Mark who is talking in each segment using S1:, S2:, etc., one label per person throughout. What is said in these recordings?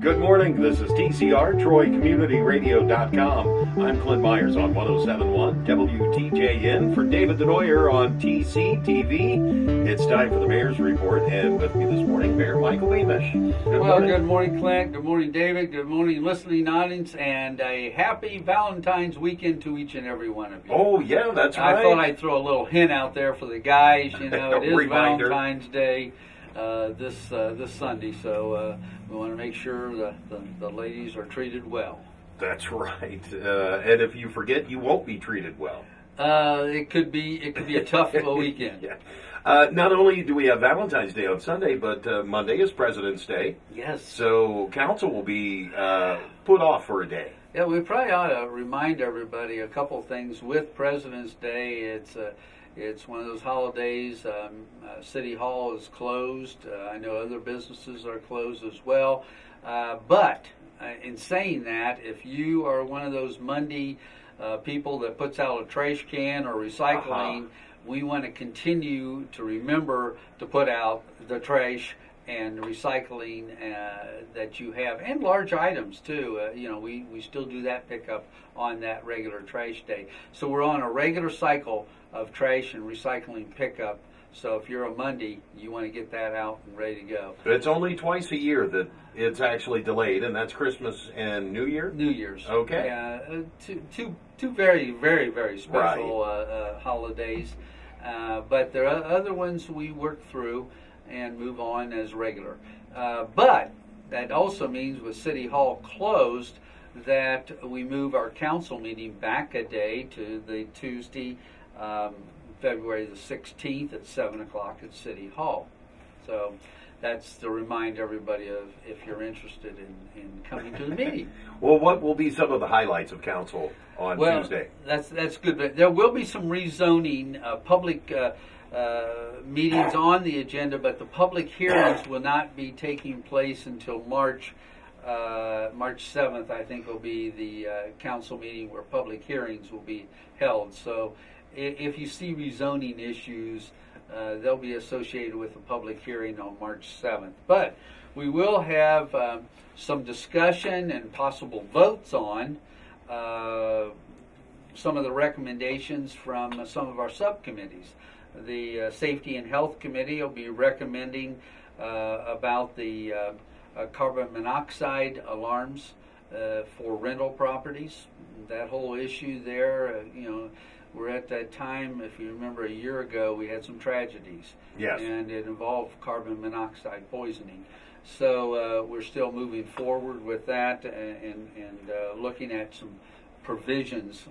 S1: Good morning. This is TCR, TroyCommunityRadio.com. I'm Clint Myers on 107.1 WTJN for David Denoyer on TCTV. It's time for the Mayor's Report, and with me this morning, Mayor Michael Beamish.
S2: Good morning, Clint. Good morning, David. Good morning, listening audience, and a happy Valentine's weekend to each and every one of you.
S1: Oh, yeah, that's right.
S2: I thought I'd throw a little hint out there for the guys. You know, it is
S1: Reminder.
S2: Valentine's Day this Sunday, so we want to make sure the ladies are treated well.
S1: That's right. And if you forget, you won't be treated well.
S2: It could be a tough weekend.
S1: Yeah. Not only do we have Valentine's Day on Sunday, but Monday is President's Day.
S2: Yes.
S1: So council will be put off for a day.
S2: Yeah, we probably ought to remind everybody a couple things with President's Day. It's one of those holidays. City Hall is closed. I know other businesses are closed as well. But in saying that, if you are one of those Monday people that puts out a trash can or recycling, we want to continue to remember to put out the trash and recycling that you have, and large items too. We still do that pickup on that regular trash day. So we're on a regular cycle of trash and recycling pickup. So if you're a Monday, you want to get that out and ready to go.
S1: But it's only twice a year that it's actually delayed, and that's Christmas and New Year?
S2: New Year's.
S1: Okay.
S2: Yeah, two very, very, very special holidays. But there are other ones we work through and move on as regular. But that also means with City Hall closed that we move our council meeting back a day to the Tuesday, February the 16th at 7 o'clock at City Hall. So that's to remind everybody of if you're interested in coming to the meeting.
S1: Well, what will be some of the highlights of council on Tuesday?
S2: That's good. But there will be some rezoning public meetings on the agenda, but the public hearings will not be taking place until March 7th, I think, will be the council meeting where public hearings will be held. So if you see rezoning issues, they'll be associated with a public hearing on March 7th. But we will have some discussion and possible votes on some of the recommendations from some of our subcommittees. The Safety and Health Committee will be recommending about the carbon monoxide alarms for rental properties. That whole issue there, we're at that time, if you remember a year ago, we had some tragedies.
S1: Yes.
S2: And it involved carbon monoxide poisoning. So we're still moving forward with that and looking at some provisions.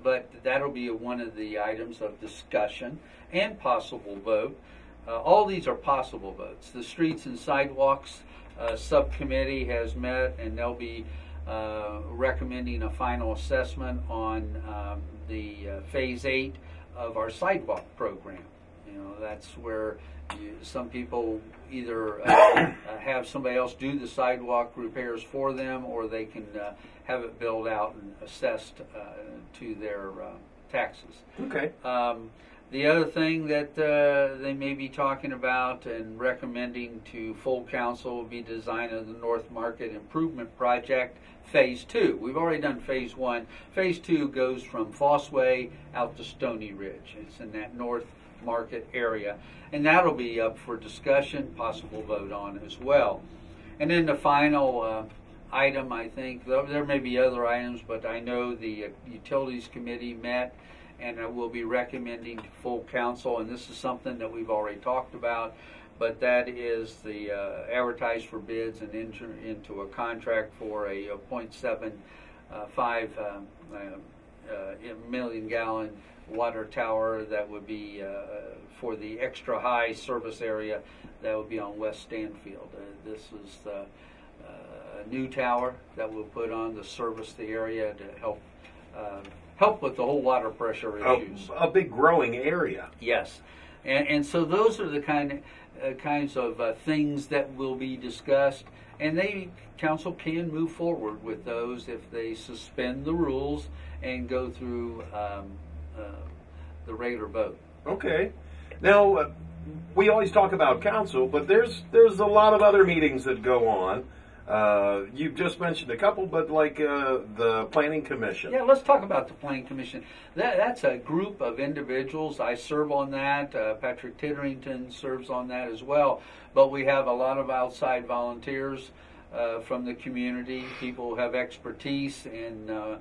S2: But that'll be one of the items of discussion and possible vote. All these are possible votes. The Streets and Sidewalks Subcommittee has met, and they'll be recommending a final assessment on the Phase 8 of our sidewalk program. That's where some people either have somebody else do the sidewalk repairs for them, or they can have it billed out and assessed to their taxes.
S1: Okay.
S2: The other thing that they may be talking about and recommending to full council will be design of the North Market Improvement Project, Phase 2. We've already done Phase 1. Phase 2 goes from Fossway out to Stony Ridge. It's in that North Market area. And that'll be up for discussion, possible vote on as well. And then the final item, I think, there may be other items, but I know the Utilities Committee met and will be recommending to full council, and this is something that we've already talked about, but that is the advertise for bids and enter into a contract for a 0.75 million gallon water tower that would be for the extra high service area that would be on West Stanfield. This is a new tower that we'll put on to service the area to help with the whole water pressure issues.
S1: A big growing area.
S2: Yes, and so those are the kinds of things that will be discussed, and council can move forward with those if they suspend the rules and go through the regular vote.
S1: Okay. Now, we always talk about council, but there's a lot of other meetings that go on. You've just mentioned a couple, but like the Planning Commission.
S2: Yeah, let's talk about the Planning Commission. That's a group of individuals. I serve on that. Patrick Titterington serves on that as well. But we have a lot of outside volunteers from the community, people who have expertise in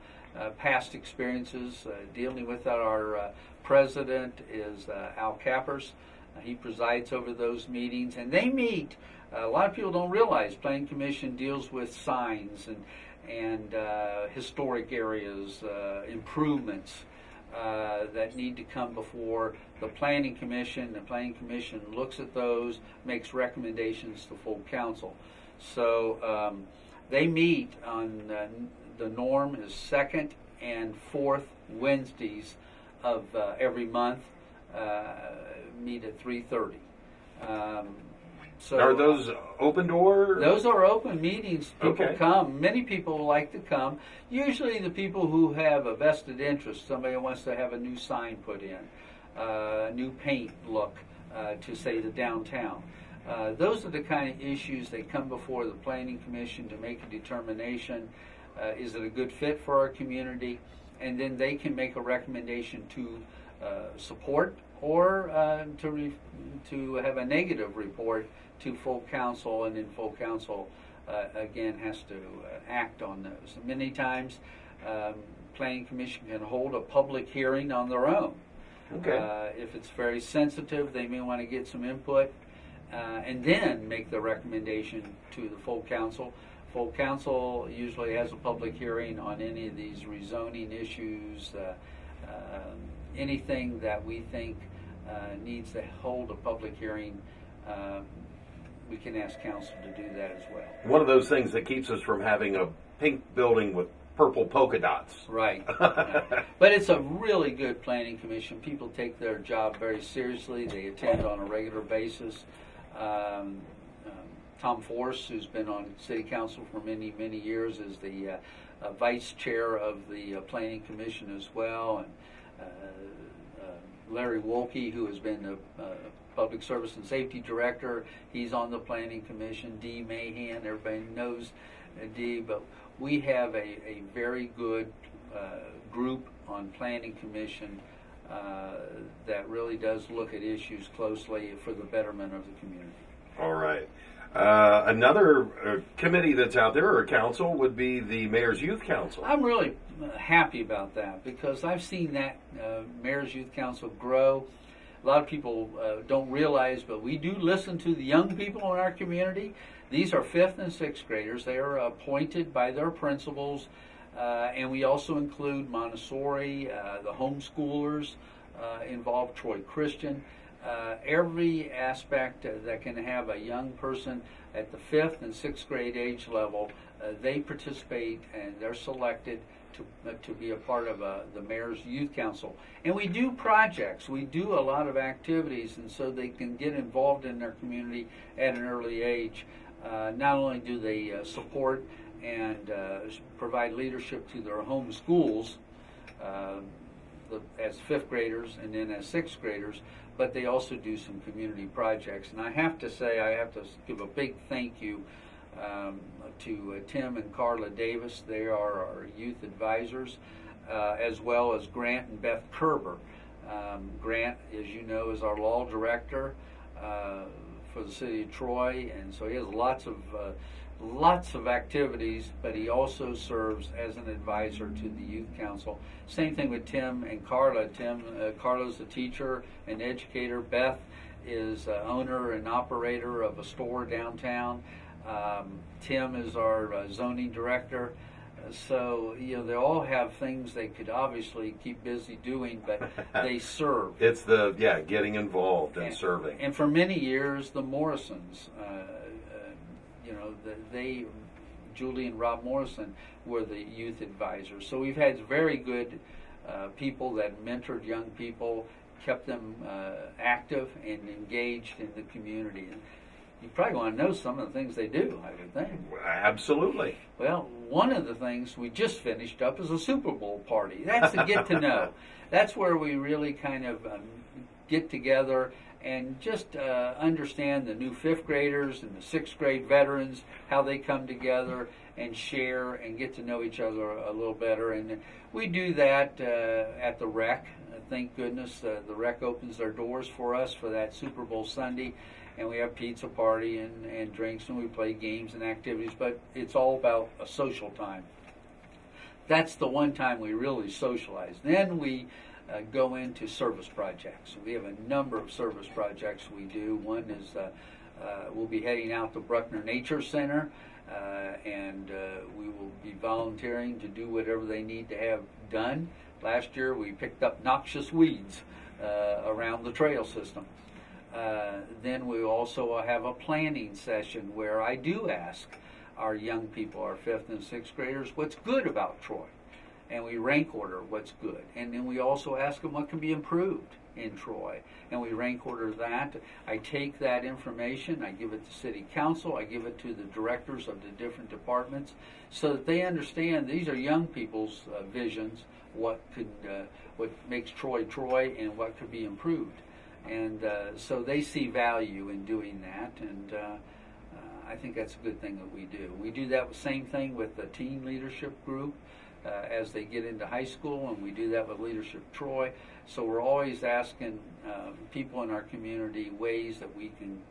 S2: past experiences dealing with that. Our president is Al Cappers. He presides over those meetings, and they meet. A lot of people don't realize Planning Commission deals with signs and historic areas, improvements that need to come before the Planning Commission. The Planning Commission looks at those, makes recommendations to full council. So they meet on the norm is second and fourth Wednesdays of every month. Meet at 3:30. So
S1: are those open door?
S2: Those are open meetings. People
S1: Okay.
S2: come. Many people like to come. Usually the people who have a vested interest. Somebody wants to have a new sign put in, new paint look to, say, the downtown. Those are the kind of issues that come before the Planning Commission to make a determination. Is it a good fit for our community? And then they can make a recommendation to support or to have a negative report to full council, and then full council again has to act on those. Many times, Planning Commission can hold a public hearing on their own.
S1: Okay.
S2: If it's very sensitive, they may want to get some input and then make the recommendation to the full council. Full council usually has a public hearing on any of these rezoning issues, anything that we think needs to hold a public hearing. We can ask council to do that as well.
S1: One of those things that keeps us from having a pink building with purple polka dots.
S2: Right. But it's a really good Planning Commission. People take their job very seriously. They attend on a regular basis. Tom Force, who's been on City Council for many, many years, is the vice chair of the Planning Commission as well. And Larry Wolke, who has been the Public Service and Safety Director, he's on the Planning Commission. Dee Mahan, everybody knows Dee, but we have a very good group on Planning Commission that really does look at issues closely for the betterment of the community.
S1: All right. Another committee that's out there, or council, would be the Mayor's Youth Council.
S2: I'm really happy about that because I've seen that Mayor's Youth Council grow. A lot of people don't realize, but we do listen to the young people in our community. These are 5th and 6th graders. They are appointed by their principals, and we also include Montessori, the homeschoolers involved, Troy Christian. Every aspect that can have a young person at the 5th and 6th grade age level, they participate and they're selected to be a part of the Mayor's Youth Council. And we do projects, we do a lot of activities, and so they can get involved in their community at an early age. Not only do they support and provide leadership to their home schools as 5th graders and then as 6th graders, but they also do some community projects. And I have to say, I have to give a big thank you to Tim and Carla Davis. They are our youth advisors, as well as Grant and Beth Kerber. Grant, as you know, is our law director for the city of Troy, and so he has lots of activities, but he also serves as an advisor to the Youth Council. Same thing with Tim and Carla. Carla's a teacher and educator. Beth is owner and operator of a store downtown. Tim is our zoning director. So, they all have things they could obviously keep busy doing, but they serve.
S1: It's getting involved and serving.
S2: And for many years, the Morrisons, Julie and Rob Morrison were the youth advisors. So we've had very good people that mentored young people, kept them active and engaged in the community. And you probably want to know some of the things they do, I would think.
S1: Absolutely.
S2: Well, one of the things we just finished up is a Super Bowl party. That's a get to know. That's where we really kind of get together and just understand the new fifth graders and the sixth grade veterans, how they come together and share and get to know each other a little better. And we do that at the rec. Thank goodness the rec opens their doors for us for that Super Bowl Sunday, and we have pizza party and drinks, and we play games and activities, but it's all about a social time. That's the one time we really socialize. Then we go into service projects. We have a number of service projects we do. One is we'll be heading out to Bruckner Nature Center, and we will be volunteering to do whatever they need to have done. Last year we picked up noxious weeds around the trail system. Then we also have a planning session where I do ask our young people, our 5th and 6th graders, what's good about Troy. And we rank order what's good. And then we also ask them what can be improved in Troy. And we rank order that. I take that information, I give it to City Council, I give it to the directors of the different departments so that they understand these are young people's visions, what makes Troy Troy and what could be improved. And so they see value in doing that, and I think that's a good thing that we do. We do that same thing with the teen leadership group as they get into high school, and we do that with Leadership Troy. So we're always asking people in our community ways that we can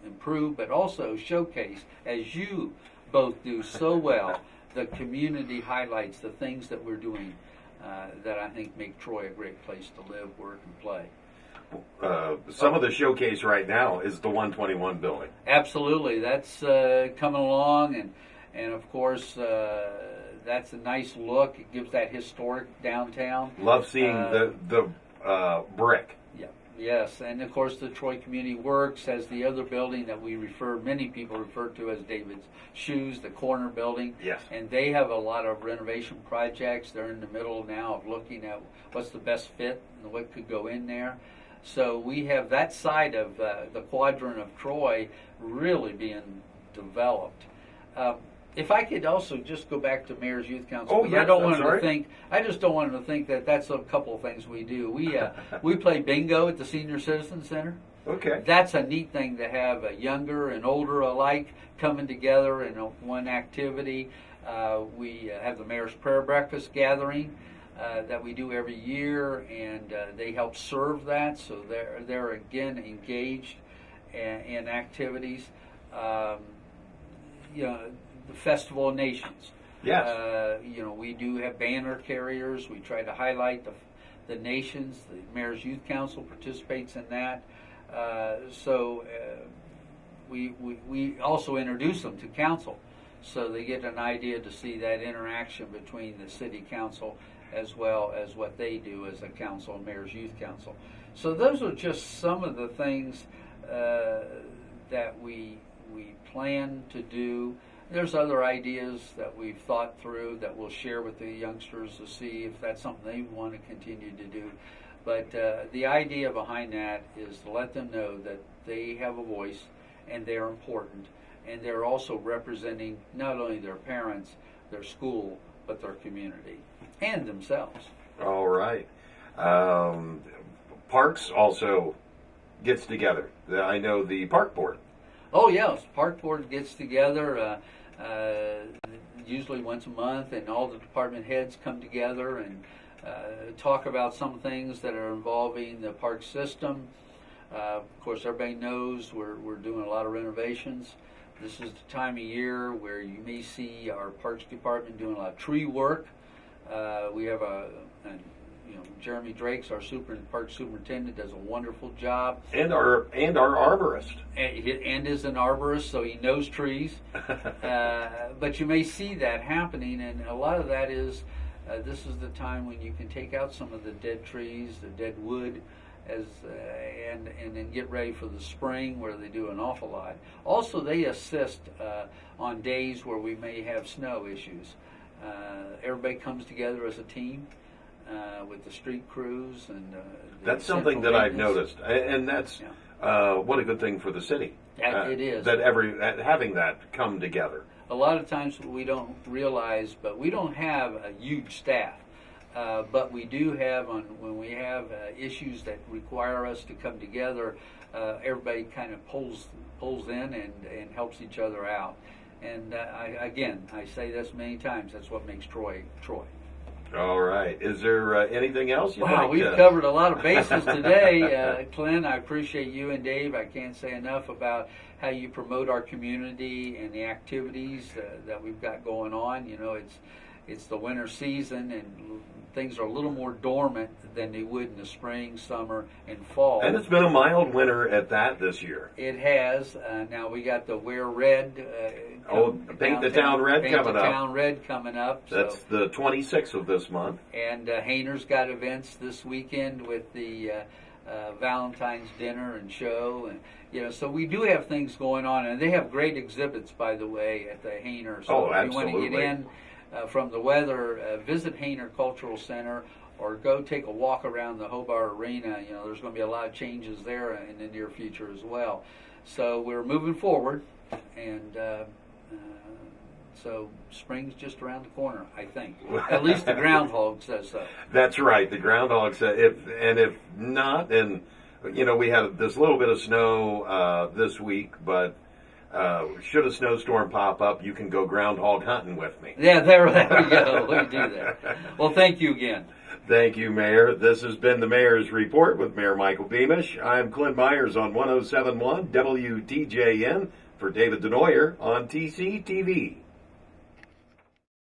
S2: improve, but also showcase, as you both do so well, the community highlights the things that we're doing that I think make Troy a great place to live, work, and play.
S1: Some of the showcase right now is the 121 building.
S2: Absolutely, that's coming along, and of course that's a nice look. It gives that historic downtown.
S1: Love seeing the brick.
S2: Yeah, yes, and of course the Troy Community Works has the other building that many people refer to as David's Shoes, the corner building.
S1: Yes,
S2: and they have a lot of renovation projects. They're in the middle now of looking at what's the best fit and what could go in there. So we have that side of the quadrant of Troy really being developed. If I could also just go back to Mayor's Youth Council,
S1: I just don't
S2: want them to think that that's a couple of things we do. We play bingo at the Senior Citizen Center.
S1: Okay.
S2: That's a neat thing to have younger and older alike coming together in one activity. We have the Mayor's Prayer Breakfast gathering that we do every year, and they help serve that, so they're again engaged in activities. The Festival of Nations.
S1: Yes.
S2: We do have banner carriers. We try to highlight the nations. The Mayor's Youth Council participates in that. We also introduce them to council, so they get an idea to see that interaction between the city council as well as what they do as a council, Mayor's Youth Council. So those are just some of the things that we plan to do. There's other ideas that we've thought through that we'll share with the youngsters to see if that's something they want to continue to do. But the idea behind that is to let them know that they have a voice and they're important, and they're also representing not only their parents, their school, but their community and themselves.
S1: All right. Parks also gets together. I know the park board.
S2: Oh yes, park board gets together usually once a month, and all the department heads come together and talk about some things that are involving the park system. Of course, everybody knows we're doing a lot of renovations. This is the time of year where you may see our Parks Department doing a lot of tree work. We have Jeremy Drake's our park superintendent, does a wonderful job.
S1: And our arborist.
S2: And is an arborist, so he knows trees. But you may see that happening, and a lot of that is this is the time when you can take out some of the dead trees, the dead wood, and then get ready for the spring where they do an awful lot. Also, they assist on days where we may have snow issues. Everybody comes together as a team with the street crews, and
S1: that's something that I've noticed, and that's what a good thing for the city.
S2: It is
S1: that having that come together.
S2: A lot of times we don't realize, but we don't have a huge staff. But we do have, when we have issues that require us to come together, everybody kind of pulls in and helps each other out. And I say this many times, that's what makes Troy, Troy.
S1: All right. Is there anything else you'd
S2: Wow,
S1: like
S2: we've
S1: to...
S2: covered a lot of bases today. Clint, I appreciate you and Dave. I can't say enough about how you promote our community and the activities that we've got going on. You know, it's the winter season, and things are a little more dormant than they would in the spring, summer, and fall.
S1: And it's been a mild winter at that this year.
S2: It has. Now we got the Wear Red.
S1: Paint the Town Red coming up.
S2: Paint the Town Red coming up.
S1: That's the 26th of this month.
S2: And Hayner's got events this weekend with the Valentine's dinner and show, and so we do have things going on, and they have great exhibits, by the way, at the Hayner. So if you want to get in from the weather, visit Hayner Cultural Center, or go take a walk around the Hobart Arena. There's going to be a lot of changes there in the near future as well. So we're moving forward, and so spring's just around the corner, I think. At least the groundhog says so.
S1: That's right. The groundhog said, if not, and we had this little bit of snow this week, but should a snowstorm pop up, you can go groundhog hunting with me.
S2: Yeah, there we go. We do that. Well, thank you again.
S1: Thank you, Mayor. This has been the Mayor's Report with Mayor Michael Beamish. I'm Clint Myers on 107.1 WTJN for David Denoyer on TC TV.